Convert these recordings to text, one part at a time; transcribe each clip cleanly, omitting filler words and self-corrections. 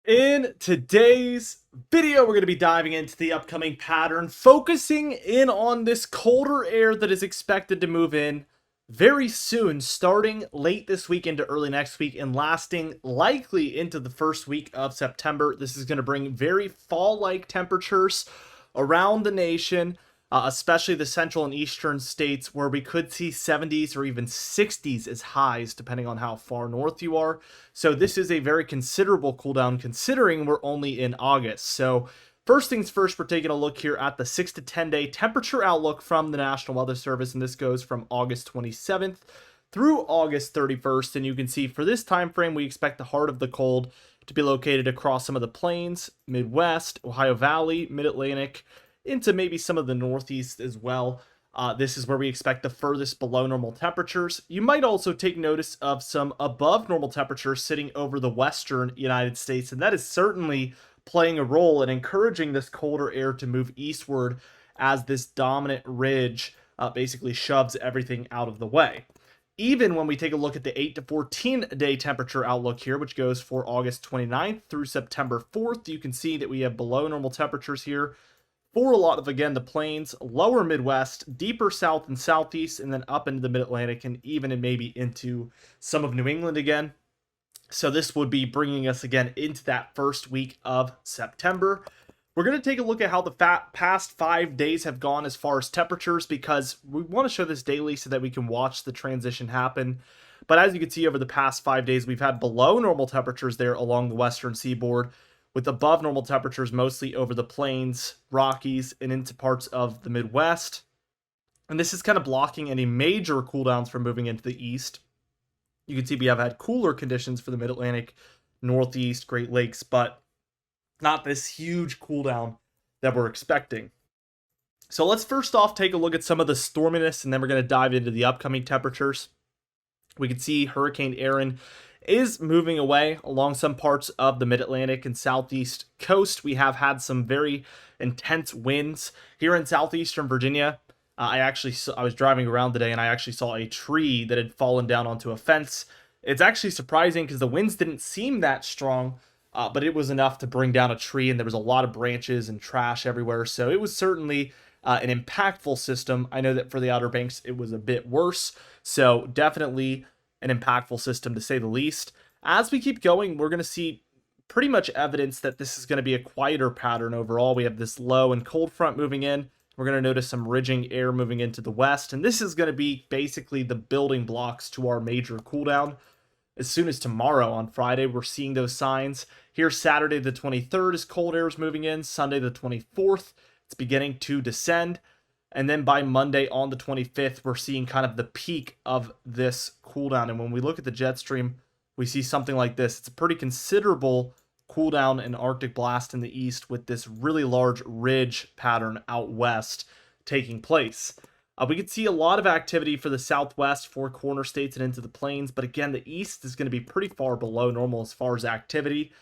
In today's video, we're going to be diving into the upcoming pattern, focusing in on this colder air that is expected to move in very soon, starting late this week into early next week and lasting likely into the first week of September. This is going to bring very fall-like temperatures around the nation, especially the central and eastern states, where we could see 70s or even 60s as highs, depending on how far north you are. So this is a very considerable cool down, considering we're only in August. So first things first, we're taking a look here at the 6 to 10 day temperature outlook from the National Weather Service, and this goes from August 27th through August 31st. And you can see for this time frame, we expect the heart of the cold to be located across some of the plains, Midwest, Ohio Valley, Mid-Atlantic, into maybe some of the Northeast as well. This is where we expect the furthest below normal temperatures. You might also take notice of some above normal temperatures sitting over the western United States, and that is certainly playing a role in encouraging this colder air to move eastward as this dominant ridge basically shoves everything out of the way. Even when we take a look at the 8 to 14 day temperature outlook here, which goes for August 29th through September 4th, you can see that we have below normal temperatures here for a lot of, again, the plains, lower Midwest, deeper south and southeast, and then up into the Mid-Atlantic and even and maybe into some of New England again. So this would be bringing us again into that first week of September. We're going to take a look at how the past 5 days have gone as far as temperatures, because we want to show this daily so that we can watch the transition happen. But as you can see, over the past 5 days, we've had below normal temperatures there along the western seaboard, with above normal temperatures mostly over the plains, Rockies, and into parts of the Midwest. And this is kind of blocking any major cool downs from moving into the east. You can see we have had cooler conditions for the Mid-Atlantic, Northeast, Great Lakes, but not this huge cool down that we're expecting. So let's first off take a look at some of the storminess, and then we're going to dive into the upcoming temperatures. We can see Hurricane Erin is moving away along some parts of the Mid-Atlantic and Southeast coast. We have had some very intense winds here in southeastern Virginia. I was driving around today and I actually saw a tree that had fallen down onto a fence. It's actually surprising because the winds didn't seem that strong, but it was enough to bring down a tree, and there was a lot of branches and trash everywhere. So it was certainly an impactful system. I know that for the Outer Banks, it was a bit worse. So definitely an impactful system, to say the least. As we keep going, we're going to see pretty much evidence that this is going to be a quieter pattern overall. We have this low and cold front moving in. We're going to notice some ridging air moving into the west, and this is going to be basically the building blocks to our major cool down. As soon as tomorrow on Friday, we're seeing those signs. Here, Saturday the 23rd is cold air is moving in. Sunday the 24th, it's beginning to descend. And then by Monday on the 25th, we're seeing kind of the peak of this cool down. And when we look at the jet stream, we see something like this. It's a pretty considerable cool down and Arctic blast in the east, with this really large ridge pattern out west taking place. We could see a lot of activity for the southwest, four corner states, and into the plains. But again, the east is going to be pretty far below normal as far as activity.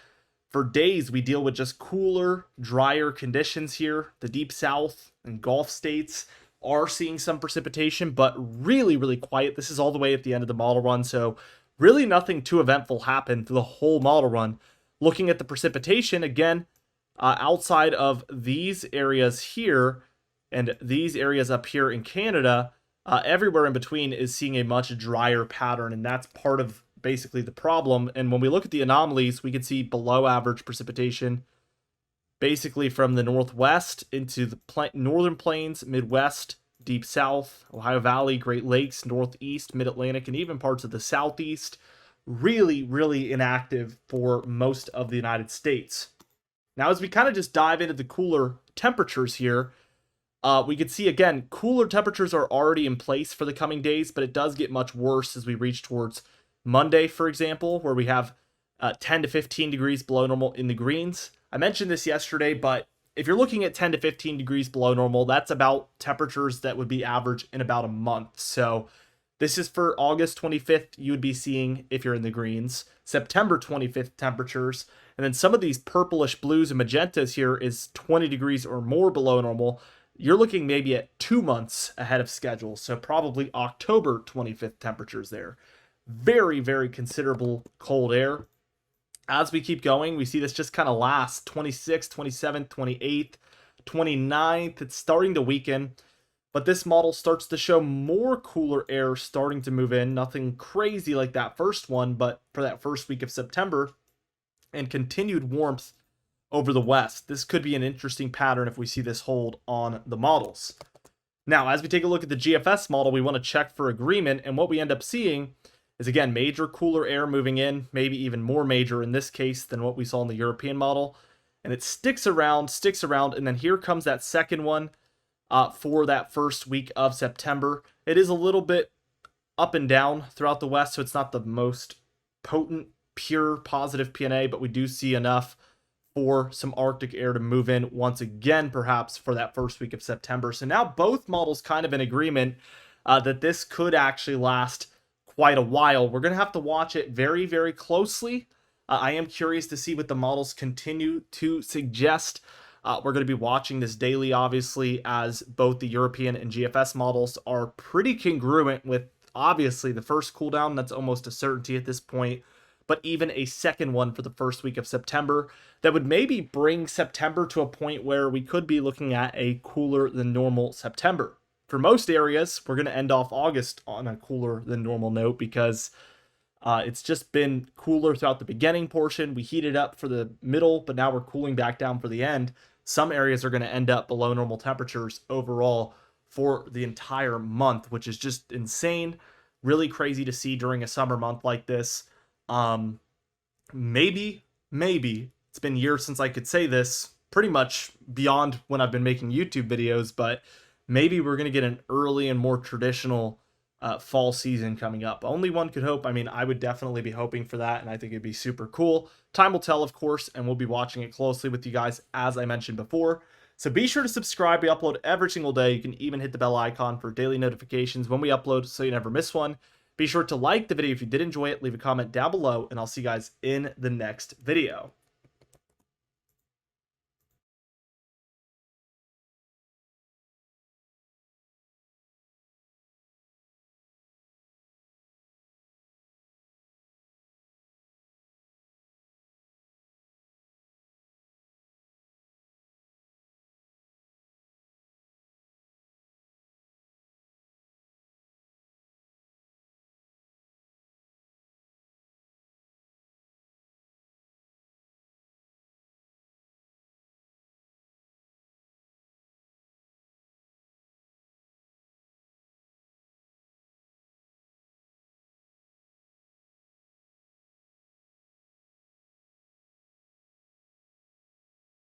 For days, we deal with just cooler, drier conditions here. The deep south and Gulf states are seeing some precipitation, but really, really quiet. This is all the way at the end of the model run, so really nothing too eventful happened through the whole model run. Looking at the precipitation, again, outside of these areas here and these areas up here in Canada, everywhere in between is seeing a much drier pattern, and that's part of basically the problem. And when we look at the anomalies, we can see below average precipitation basically from the northwest into the northern plains, Midwest, deep south, Ohio Valley, Great Lakes, northeast, Mid-Atlantic, and even parts of the southeast. Really, really inactive for most of the United States. Now, as we kind of just dive into the cooler temperatures here, we can see, again, cooler temperatures are already in place for the coming days, but it does get much worse as we reach towards Monday, for example, where we have 10 to 15 degrees below normal in the greens. I mentioned this yesterday, but if you're looking at 10 to 15 degrees below normal, that's about temperatures that would be average in about a month. So this is for August 25th, you would be seeing, if you're in the greens, September 25th temperatures. And then some of these purplish blues and magentas here is 20 degrees or more below normal. You're looking maybe at 2 months ahead of schedule. So probably October 25th temperatures there. Very, very considerable cold air. As we keep going, we see this just kind of last 26th, 27th, 28th, 29th. It's starting to weaken, but this model starts to show more cooler air starting to move in. Nothing crazy like that first one, but for that first week of September, and continued warmth over the west. This could be an interesting pattern if we see this hold on the models. Now, as we take a look at the GFS model, we want to check for agreement, and what we end up seeing is, again, major cooler air moving in, maybe even more major in this case than what we saw in the European model, and it sticks around, and then here comes that second one for that first week of September. It is a little bit up and down throughout the west, so it's not the most potent, pure, positive PNA, but we do see enough for some Arctic air to move in once again, perhaps for that first week of September. So now both models kind of in agreement that this could actually last quite a while. We're going to have to watch it very, very closely. I am curious to see what the models continue to suggest. We're going to be watching this daily, obviously, as both the European and GFS models are pretty congruent with, obviously, the first cooldown. That's almost a certainty at this point, but even a second one for the first week of September that would maybe bring September to a point where we could be looking at a cooler than normal September. For most areas, we're going to end off August on a cooler than normal note because it's just been cooler throughout the beginning portion. We heated up for the middle, but now we're cooling back down for the end. Some areas are going to end up below normal temperatures overall for the entire month, which is just insane. Really crazy to see during a summer month like this. Maybe it's been years since I could say this, pretty much beyond when I've been making YouTube videos, but maybe we're going to get an early and more traditional fall season coming up. Only one could hope. I mean, I would definitely be hoping for that, and I think it'd be super cool. Time will tell, of course, and we'll be watching it closely with you guys, as I mentioned before. So be sure to subscribe. We upload every single day. You can even hit the bell icon for daily notifications when we upload so you never miss one. Be sure to like the video if you did enjoy it, leave a comment down below, and I'll see you guys in the next video.